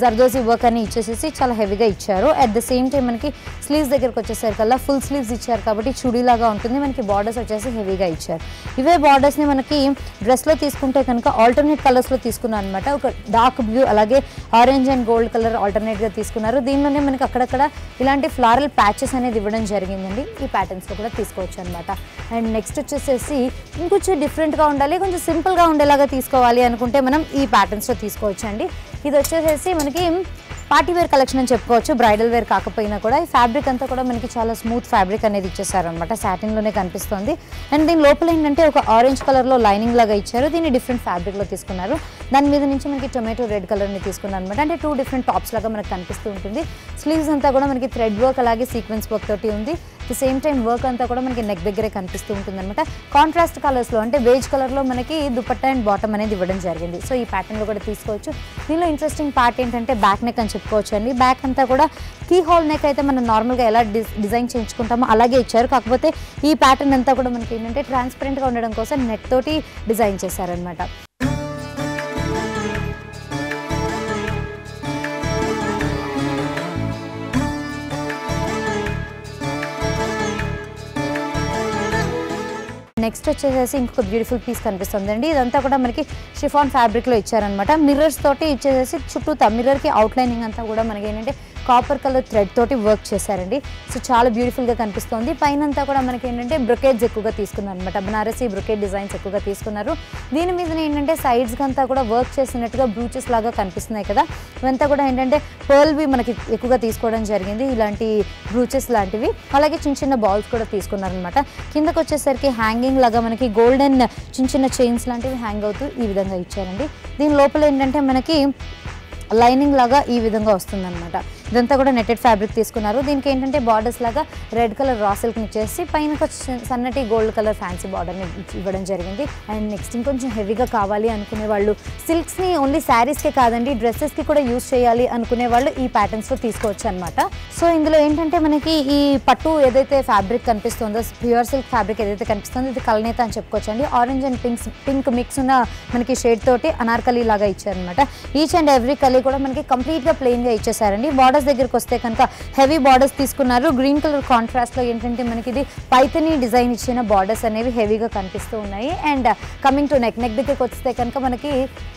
జర్దోజీ వర్క్ అని ఇచ్చేసేసి చాలా హెవీగా ఇచ్చారు. అట్ ద సేమ్ టైం మనకి స్లీవ్స్ దగ్గరకు వచ్చేసరికల్లా ఫుల్ స్లీవ్స్ ఇచ్చారు కాబట్టి చుడీలాగా ఉంటుంది. మనకి బార్డర్స్ వచ్చేసి హెవీగా ఇచ్చారు. ఇవే బార్డర్స్ని మనకి డ్రెస్లో తీసుకుంటే కనుక ఆల్టర్నేట్ కలర్స్లో తీసుకున్నారు అనమాట. ఒక డార్క్ బ్లూ అలాగే ఆరెంజ్ అండ్ గోల్డ్ కలర్ ఆల్టర్నేట్గా తీసుకున్నారు. దీనిలోనే మనకి అక్కడక్కడ ఇలాంటి ఫ్లారల్ ప్యాచెస్ అనేది ఇవ్వడం జరిగిందండి. ఈ ప్యాటర్న్స్లో కూడా తీసుకోవచ్చు అనమాట. అండ్ నెక్స్ట్ వచ్చేసేసి ఇంకొంచెం డిఫరెంట్గా ఉండాలి, కొంచెం సింపుల్గా ఉండేలాగా తీసుకోవాలి అనుకుంటే మనం ఈ ప్యాటర్న్స్లో తీసుకోవచ్చు అండి. ఇది వచ్చేసేసి మనకి పార్టీ వేర్ కలెక్షన్ అని చెప్పుకోవచ్చు, బ్రైడల్ వేర్ కాకపోయినా కూడా. ఈ ఫ్యాబ్రిక్ అంతా కూడా మనకి చాలా స్మూత్ ఫ్యాబ్రిక్ అనేది ఇచ్చేసారనమాట. సాటిన్లోనే కనిపిస్తుంది. అండ్ దీని లోపల ఏంటంటే ఒక ఆరెంజ్ కలర్లో లైనింగ్ లాగా ఇచ్చారు. దీన్ని డిఫరెంట్ ఫ్యాబ్రిక్లో తీసుకున్నారు. దాని మీద నుంచి మనకి టొమాటో రెడ్ కలర్ని తీసుకున్నారు అనమాట. అంటే 2 డిఫరెంట్ టాప్స్ లాగా మనకు కనిపిస్తూ ఉంటుంది. స్లీవ్స్ అంతా కూడా మనకి థ్రెడ్ వర్క్ అలాగే సీక్వెన్స్ వర్క్ తోటి ఉంది. ది సేమ్ టైం వర్క్ అంతా కూడా మనకి నెక్ దగ్గరే కనిపిస్తూ ఉంటుంది అనమాట. కాంట్రాస్ట్ కలర్స్లో అంటే బేజ్ కలర్లో మనకి దుపట్టా అండ్ బాటమ్ అనేది ఇవ్వడం జరిగింది. సో ఈ ప్యాటర్న్లో కూడా తీసుకోవచ్చు. దీనిలో ఇంట్రెస్టింగ్ పార్ట్ ఏంటంటే బ్యాక్ నెక్ అని చెప్పుకోవచ్చు అండి. బ్యాక్ అంతా కూడా కీ హోల్ నెక్ అయితే మనం నార్మల్గా ఎలా డిజైన్ చేయించుకుంటామో అలాగే ఇచ్చారు. కాకపోతే ఈ ప్యాటర్న్ అంతా కూడా మనకి ఏంటంటే ట్రాన్స్పరెంట్గా ఉండడం కోసం నెట్ తోటి డిజైన్ చేశారనమాట. నెక్స్ట్ వచ్చేసేసి ఇంకొక బ్యూటిఫుల్ పీస్ కనిపిస్తుందండి. ఇదంతా కూడా మనకి షిఫాన్ ఫ్యాబ్రిక్లో ఇచ్చారనమాట. మిర్రర్స్ తోటి ఇచ్చేసేసి చుట్టూ మిర్రర్కి అవుట్లైనింగ్ అంతా కూడా మనకి ఏంటంటే కాపర్ కలర్ థ్రెడ్ తోటి వర్క్ చేశారండి. సో చాలా బ్యూటిఫుల్గా కనిపిస్తుంది. పైన అంతా కూడా మనకి ఏంటంటే బ్రొకేడ్స్ ఎక్కువగా తీసుకున్నారు అనమాట. బనారసీ బ్రొకేడ్ డిజైన్స్ ఎక్కువగా తీసుకున్నారు. దీని మీద ఏంటంటే సైడ్స్కి అంతా కూడా వర్క్ చేసినట్టుగా బ్రూచెస్ లాగా కనిపిస్తున్నాయి కదా. ఇవంతా కూడా ఏంటంటే పర్ల్వి మనకి ఎక్కువగా తీసుకోవడం జరిగింది. ఇలాంటి బ్రూచెస్ లాంటివి అలాగే చిన్న చిన్న బాల్స్ కూడా తీసుకున్నారనమాట. కిందకు వచ్చేసరికి హ్యాంగింగ్ లాగా మనకి గోల్డెన్ చిన్న చైన్స్ లాంటివి హ్యాంగ్ అవుతూ ఈ విధంగా ఇచ్చారండి. దీని లోపల ఏంటంటే మనకి లైనింగ్ లాగా ఈ విధంగా వస్తుందన్నమాట. ఇదంతా కూడా నెట్టెడ్ ఫ్యాబ్రిక్ తీసుకున్నారు. దీనికి ఏంటంటే బార్డర్స్ లాగా రెడ్ కలర్ రా సిల్క్ని ఇచ్చేసి పైన సన్నటి గోల్డ్ కలర్ ఫ్యాన్సీ బార్డర్ని ఇవ్వడం జరిగింది. అండ్ నెక్స్ట్ ఇంకొంచెం హెవీగా కావాలి అనుకునే వాళ్ళు సిల్క్స్ని ఓన్లీ శారీస్కే కాదండి డ్రెస్సెస్కి కూడా యూస్ చేయాలి అనుకునే వాళ్ళు ఈ ప్యాటర్న్స్లో తీసుకోవచ్చు అనమాట. సో ఇందులో ఏంటంటే మనకి ఈ పట్టు ఏదైతే ఫ్యాబ్రిక్ కనిపిస్తుందో ప్యూర్ సిల్క్ ఫ్యాబ్రిక్ ఏదైతే కనిపిస్తుందో ఇది కలనేత అని చెప్పుకోవచ్చు అండి. ఆరెంజ్ అండ్ పింక్ మిక్స్ ఉన్న మనకి షేడ్ తోటి అనార్కలి లాగా ఇచ్చారనమాట. ఈచ్ అండ్ ఎవ్రీ కలీ కూడా మనకి కంప్లీట్గా ప్లెయిన్గా ఇచ్చేసారండి. బార్డర్స్ దగ్గరికి వస్తే కనుక హెవీ బార్డర్స్ తీసుకున్నారు. గ్రీన్ కలర్ కాంట్రాస్ట్లో ఏంటంటే మనకి ఇది పైథనీ డిజైన్ ఇచ్చిన బార్డర్స్ అనేవి హెవీగా కనిపిస్తూ ఉన్నాయి. అండ్ కమింగ్ టు నెక్ దగ్గరికి వస్తే కనుక మనకి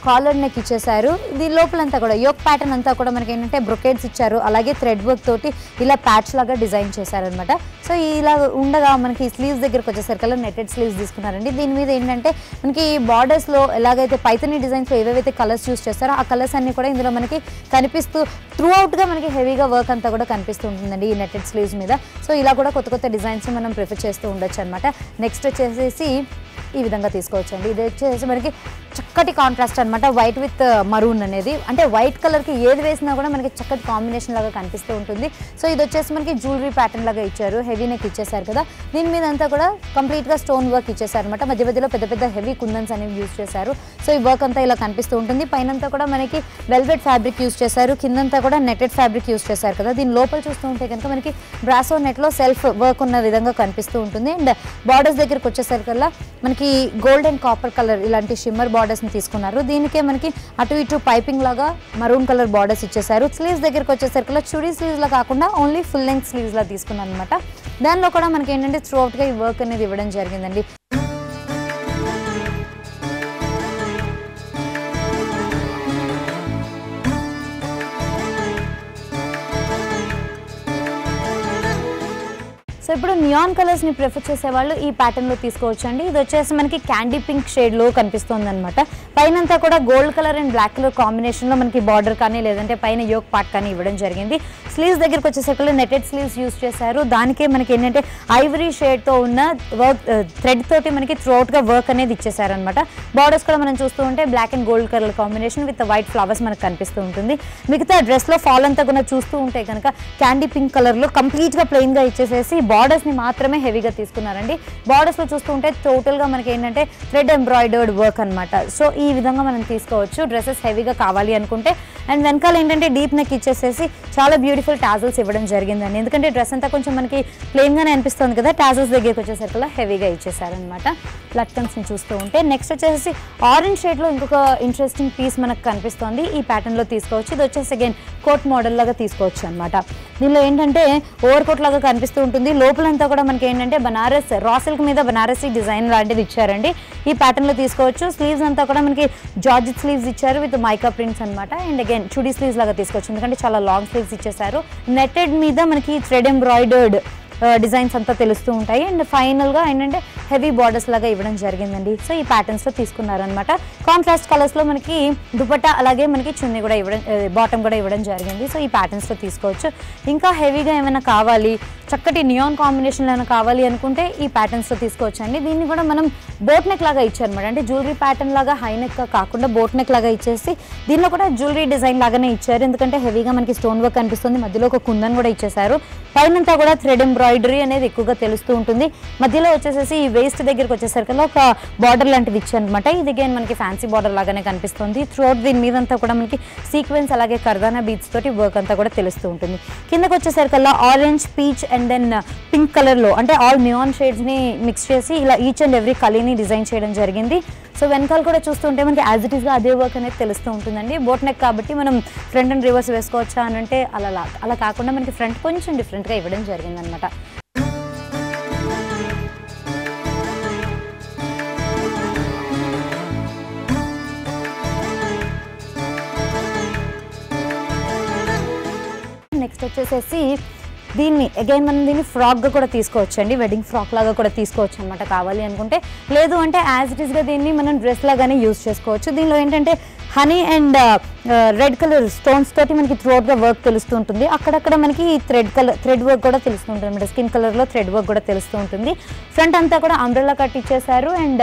కాలర్ నెక్ ఇచ్చేసారు. ఇది లోపలంతా కూడా యోక్ ప్యాటర్న్ అంతా కూడా మనకి ఏంటంటే బ్రొకేడ్స్ ఇచ్చారు. అలాగే థ్రెడ్ వర్క్ తోటి ఇలా ప్యాచ్ లాగా డిజైన్ చేశారనమాట. సో ఇలా ఉండగా మనకి స్లీవ్స్ దగ్గరికి వచ్చేసరికి నెట్టెడ్ స్లీవ్స్ తీసుకున్నారండి. దీని మీద ఏంటంటే మనకి బార్డర్స్లో ఎలాగైతే పైథనీ డిజైన్స్లో ఏవైతే కలర్స్ యూస్ చేస్తారో ఆ కలర్స్ అన్ని కూడా ఇందులో మనకి కనిపిస్తూ త్రూ అవుట్గా మనకి హెవీగా వర్క్ అంతా కూడా కనిపిస్తూ ఉంటుందండి ఈ నెట్టెడ్ స్లీవ్స్ మీద. సో ఇలా కూడా కొత్త డిజైన్స్ మనం ప్రిఫర్ చేస్తూ ఉండొచ్చు అనమాట. నెక్స్ట్ వచ్చేసేసి ఈ విధంగా తీసుకోవచ్చు అండి. ఇది వచ్చేసి మనకి చక్కటి కాంట్రాస్ట్ అనమాట. వైట్ విత్ మరూన్ అనేది అంటే వైట్ కలర్కి ఏది వేసినా కూడా మనకి చక్కటి కాంబినేషన్ లాగా కనిపిస్తూ ఉంటుంది. సో ఇది వచ్చేసి మనకి జ్యువెలరీ ప్యాటర్న్ లాగా ఇచ్చారు. హెవీ నెక్ ఇచ్చేసారు కదా. దీని మీద అంతా కూడా కంప్లీట్గా స్టోన్ వర్క్ ఇచ్చేసారు అనమాట. మధ్య మధ్యలో పెద్ద హెవీ కుందన్స్ అనేవి యూజ్ చేశారు. సో ఈ వర్క్ అంతా ఇలా కనిపిస్తూ ఉంటుంది. పైనంతా కూడా మనకి వెల్వెట్ ఫ్యాబ్రిక్ యూజ్ చేశారు. కిందంతా కూడా నెట్టెడ్ ఫ్యాబ్రిక్ యూజ్ చేశారు కదా. దీని లోపల చూస్తూ ఉంటే కనుక మనకి బ్రాసో నెట్లో సెల్ఫ్ వర్క్ ఉన్న విధంగా కనిపిస్తూ ఉంటుంది. అండ్ బార్డర్స్ దగ్గరికి వచ్చేసరికల్లా మనకి గోల్డ్ అండ్ కాపర్ కలర్ ఇలాంటి షిమ్మర్ బార్డర్స్ని తీసుకున్నారు. దీనికే మనకి అటు ఇటు పైపింగ్ లాగా మరూన్ కలర్ బార్డర్స్ ఇచ్చేసారు. స్లీవ్స్ దగ్గరికి వచ్చేసరికల్లా చుడీ స్లీవ్స్లో కాకుండా ఓన్లీ ఫుల్ లెంగ్త్ స్లీవ్స్లా తీసుకున్నాను అనమాట. దానిలో కూడా మనకి ఏంటంటే త్రూ అవుట్గా ఈ వర్క్ అనేది ఇవ్వడం జరిగిందండి. ఇప్పుడు నియాన్ కలర్స్ని ప్రిఫర్ చేసే వాళ్ళు ఈ ప్యాటర్న్లో తీసుకోవచ్చు అండి. ఇది వచ్చేసి మనకి క్యాండీ పింక్ షేడ్లో కనిపిస్తుంది అనమాట. పైనంతా కూడా gold colour and black colour కాంబినేషన్లో మనకి బార్డర్ కానీ లేదంటే పైన యోక్ పార్ట్ కానీ ఇవ్వడం జరిగింది. స్లీవ్స్ దగ్గరికి వచ్చేసరికి నెటెడ్ స్లీవ్స్ యూస్ చేశారు. దానికే మనకి ఏంటంటే ఐవరీ షేడ్తో ఉన్న వర్క్ థ్రెడ్ తోటి మనకి త్రూఅవుట్గా వర్క్ అనేది ఇచ్చేసారనమాట. బార్డర్స్ కూడా మనం చూస్తూ ఉంటే black and gold colour combination with white flowers మనకు కనిపిస్తూ ఉంటుంది. మిగతా డ్రెస్లో ఫాల్ అంతా కూడా చూస్తూ ఉంటే కనుక క్యాండీ పింక్ కలర్లో కంప్లీట్గా ప్లెయిన్గా ఇచ్చేసేసి బార్డర్స్ని మాత్రమే హెవీగా తీసుకున్నారండి. బార్డర్స్లో చూస్తూ ఉంటే టోటల్గా మనకి ఏంటంటే థ్రెడ్ ఎంబ్రాయిడర్డ్ వర్క్ అనమాట. సో ఈ విధంగా మనం తీసుకోవచ్చు డ్రెస్సెస్ హెవీగా కావాలి అనుకుంటే. అండ్ వెనకాల ఏంటంటే డీప్ నెక్ ఇచ్చేసేసి చాలా బ్యూటిఫుల్ టాజల్స్ ఇవ్వడం జరిగిందండి. ఎందుకంటే డ్రెస్ అంతా కొంచెం మనకి ప్లెయిన్గానే అనిపిస్తుంది కదా, టాజల్స్ దగ్గరికి వచ్చేసరికి హెవీగా ఇచ్చేసారనమాట. లట్కన్స్ని చూస్తూ ఉంటే నెక్స్ట్ వచ్చేసి ఆరెంజ్ షేడ్లో ఇంకొక ఇంట్రెస్టింగ్ పీస్ మనకు కనిపిస్తుంది. ఈ ప్యాటర్న్లో తీసుకోవచ్చు. ఇది వచ్చేసి అగైన్ కోట్ మోడల్ లాగా తీసుకోవచ్చు అనమాట. దీనిలో ఏంటంటే ఓవర్ కోట్ లాగా కనిపిస్తూ ఉంటుంది. లోపలంతా కూడా మనకి ఏంటంటే బనారస్ రా సిల్క్ మీద బనారసీ డిజైన్ లాంటిది ఇచ్చారండి. ఈ ప్యాటర్న్లో తీసుకోవచ్చు. స్లీవ్స్ అంతా కూడా మనకి జార్జెట్ స్లీవ్స్ ఇచ్చారు విత్ మైకా ప్రింట్స్ అనమాట. అండ్ అగైన్ చుడీ స్లీవ్స్ లాగా తీసుకోవచ్చు ఎందుకంటే చాలా లాంగ్ స్లీవ్స్ ఇచ్చేసారు. నెట్టెడ్ మీద మనకి థ్రెడ్ ఎంబ్రాయిడర్డ్ డిజైన్స్ అంతా తెలుస్తూ ఉంటాయి. అండ్ ఫైనల్గా ఏంటంటే హెవీ బార్డర్స్ లాగా ఇవ్వడం జరిగిందండి. సో ఈ ప్యాటర్న్స్లో తీసుకున్నారనమాట. కాంట్రాస్ట్ కలర్స్లో మనకి దుపట్టా అలాగే మనకి చున్నీ కూడా ఇవ్వడం, బాటమ్ కూడా ఇవ్వడం జరిగింది. సో ఈ ప్యాటర్న్స్లో తీసుకోవచ్చు. ఇంకా హెవీగా ఏమైనా కావాలి, చక్కటి నియాన్ కాంబినేషన్లో ఏమైనా కావాలి అనుకుంటే ఈ ప్యాటర్న్స్లో తీసుకోవచ్చు అండి. దీన్ని కూడా మనం బోట్ నెక్ లాగా ఇచ్చారనమాట. అంటే జ్యువెలరీ ప్యాటర్న్ లాగా హై నెక్ కాకుండా బోట్ నెక్ లాగా ఇచ్చేసి దీనిలో కూడా జ్యువెలరీ డిజైన్ లాగానే ఇచ్చారు. ఎందుకంటే హెవీగా మనకి స్టోన్ వర్క్ కనిపిస్తుంది. మధ్యలో ఒక కుందన్ కూడా ఇచ్చేసారు. పైనంతా కూడా థ్రెడ్ ఎంబ్రాయిడరీ అనేది ఎక్కువగా తెలుస్తూ ఉంటుంది. మధ్యలో వచ్చేసేసి ఈ వేస్ట్ దగ్గరికి వచ్చేసరికి ఒక బార్డర్ లాంటిది ఇచ్చారనమాట. ఇది అగైన్ మనకి ఫ్యాన్సీ బార్డర్ లాగానే కనిపిస్తుంది. త్రూఅవుట్ దీని మీదంతా కూడా మనకి సీక్వెన్స్ అలాగే కర్దానా బీడ్స్ తోటి వర్క్ అంతా కూడా తెలుస్తూ ఉంటుంది. కిందకి వచ్చేసరికల్లా orange, peach and then pink కలర్లో అంటే ఆల్ నియాన్ షేడ్స్ని మిక్స్ చేసి ఇలా ఈచ్ అండ్ ఎవ్రీ కలీని డిజైన్ చేయడం జరిగింది. సో వెనకాల కూడా చూస్తుంటే మనకి యాజ్ ఇట్ ఈస్గా అదే వర్క్ అనేది తెలుస్తూ ఉంటుందండి. బోట్ నెక్ కాబట్టి మనం ఫ్రంట్ అండ్ రివర్స్ వేసుకోవచ్చా అని అంటే అలా కాకుండా మనకి ఫ్రంట్ కొంచెం డిఫరెంట్గా ఇవ్వడం జరిగిందనమాట. నెక్స్ట్ వచ్చేసేసి దీన్ని అగైన్ మనం దీన్ని ఫ్రాక్గా కూడా తీసుకోవచ్చు అండి. వెడ్డింగ్ ఫ్రాక్ లాగా కూడా తీసుకోవచ్చు అనమాట కావాలి అనుకుంటే. లేదు అంటే యాజ్ ఇట్ ఈస్గా దీన్ని మనం డ్రెస్ లాగానే యూజ్ చేసుకోవచ్చు. దీనిలో ఏంటంటే honey and red colour stones తోటి మనకి త్రూఅవుట్గా వర్క్ తెలుస్తూ ఉంటుంది. అక్కడక్కడ మనకి థ్రెడ్ వర్క్ కూడా తెలుస్తూ ఉంటుంది అనమాట. స్కిన్ కలర్లో థ్రెడ్ వర్క్ కూడా తెలుస్తూ ఉంటుంది. ఫ్రంట్ అంతా కూడా అంబ్రెల్లా కట్ ఇచ్చేసారు అండ్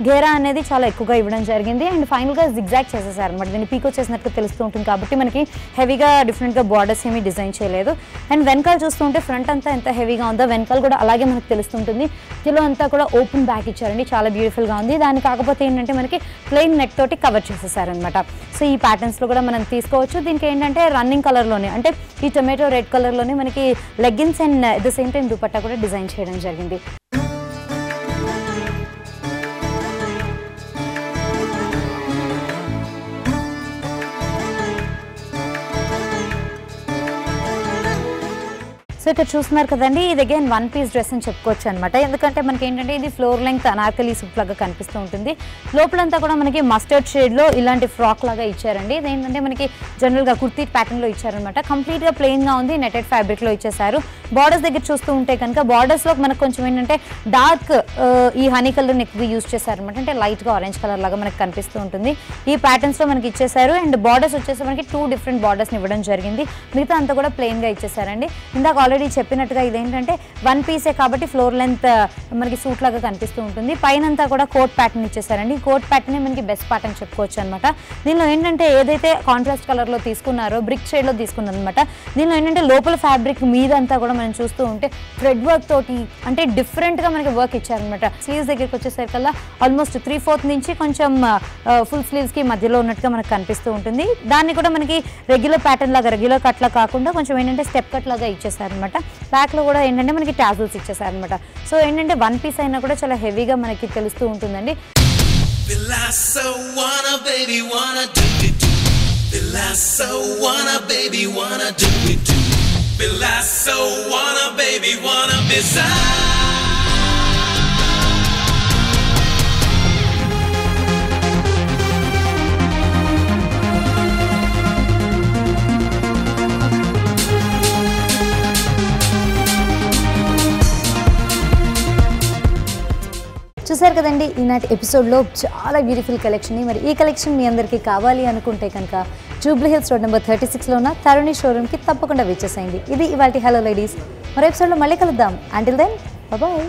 ఘేరా అనేది చాలా ఎక్కువగా ఇవ్వడం జరిగింది. అండ్ ఫైనల్గా జిగ్జాగ్ చేసేసారు అనమాట. దీన్ని పీకో చేసినట్టు తెలుస్తూ ఉంటుంది కాబట్టి మనకి హెవీగా డిఫరెంట్గా బార్డర్స్ ఏమీ డిజైన్ చేయలేదు. అండ్ వెనకాల చూస్తుంటే ఫ్రంట్ అంతా ఎంత హెవీగా ఉందో వెనకాల కూడా అలాగే మనకు తెలుస్తుంటుంది. కిలో అంతా కూడా ఓపెన్ బ్యాక్ ఇచ్చారండి. చాలా బ్యూటిఫుల్గా ఉంది. దాని కాకపోతే ఏంటంటే మనకి ప్లెయిన్ నెక్ తోటి కవర్ చేసేసారనమాట. సో ఈ ప్యాటర్న్స్లో కూడా మనం తీసుకోవచ్చు. దీనికి ఏంటంటే రన్నింగ్ కలర్లోనే అంటే ఈ టొమాటో రెడ్ కలర్లోనే మనకి leggings and at the same time dupatta కూడా డిజైన్ చేయడం జరిగింది. సో ఇక్కడ చూస్తున్నారు కదండి, ఇది అగైన్ వన్ పీస్ డ్రెస్ అని చెప్పుకోవచ్చు అనమాట. ఎందుకంటే మనకి ఏంటంటే ఇది ఫ్లోర్ లెంగ్త్ అనార్కలి సూట్ లాగా కనిపిస్తూ ఉంటుంది. లోపలంతా కూడా మనకి మస్టర్డ్ షేడ్లో ఇలాంటి ఫ్రాక్ లాగా ఇచ్చారండి. ఇది ఏంటంటే మనకి జనరల్గా కుర్తీ ప్యాటర్న్లో ఇచ్చారనమాట. కంప్లీట్గా ప్లెయిన్గా ఉంది, నెటెడ్ ఫ్యాబ్రిక్లో ఇచ్చేసారు. బార్డర్స్ దగ్గర చూస్తూ ఉంటే కనుక బార్డర్స్లో మనకు కొంచెం ఏంటంటే డార్క్ ఈ హనీ కలర్ని ఎక్కువ యూజ్ చేశారనమాట. అంటే లైట్గా ఆరెంజ్ కలర్ లాగా మనకు కనిపిస్తూ ఉంటుంది. ఈ ప్యాటర్న్స్లో మనకి ఇచ్చేసారు. అండ్ బార్డర్స్ వచ్చేసి మనకి 2 డిఫరెంట్ బార్డర్స్ని ఇవ్వడం జరిగింది. మిగతా అంతా కూడా ప్లెయిన్గా ఇచ్చేసారండి. ఇందాక ఆల్రెడీ చెప్పినట్టుగా ఇదేంటంటే వన్ పీసే కాబట్టి ఫ్లోర్ లెంత్ మనకి సూట్ లాగా కనిపిస్తూ ఉంటుంది. పైనంతా కూడా కోట్ ప్యాటర్న్ ఇచ్చేసారండి. కోట్ ప్యాటర్నే మనకి బెస్ట్ పార్ట్ అని చెప్పుకోవచ్చు అనమాట. దీనిలో ఏంటంటే ఏదైతే కాంట్రాస్ట్ కలర్లో తీసుకున్నారో బ్రిక్ షేడ్లో తీసుకున్నారు అనమాట. దీనిలో ఏంటంటే లోపల ఫ్యాబ్రిక్ మీద అంతా కూడా మనం చూస్తూ ఉంటే థ్రెడ్ వర్క్ తోటి అంటే డిఫరెంట్గా మనకి వర్క్ ఇచ్చారనమాట. స్లీవ్స్ దగ్గరికి వచ్చేసరికల్లా ఆల్మోస్ట్ 3/4 నుంచి కొంచెం ఫుల్ స్లీవ్స్కి మధ్యలో ఉన్నట్టుగా మనకు కనిపిస్తూ ఉంటుంది. దాన్ని కూడా మనకి రెగ్యులర్ ప్యాటర్న్ లాగా రెగ్యులర్ కట్లా కాకుండా కొంచెం ఏంటంటే స్టెప్ కట్ లాగా ఇచ్చేసారనమాట. బ్యాక్లో కూడా ఏంటంటే మనకి టాజల్స్ ఇచ్చేసారనమాట. సో ఏంటంటే వన్ పీస్ అయినా కూడా చాలా హెవీగా మనకి తెలుస్తూ ఉంటుందండి. కదండి ఈనాటి ఎపిసోడ్లో చాలా బ్యూటిఫుల్ కలెక్షన్ని. మరి ఈ కలెక్షన్ మీ అందరికీ కావాలి అనుకుంటే కనుక జూబ్లీ హిల్స్ రోడ్ నెంబర్ 36లో ఉన్న తరుణి షోరూమ్కి తప్పకుండా విచ్చేసేయండి. ఇది ఇవాల్టి హలో లేడీస్. మరో ఎపిసోడ్లో మళ్ళీ కలుద్దాం. Until then bye.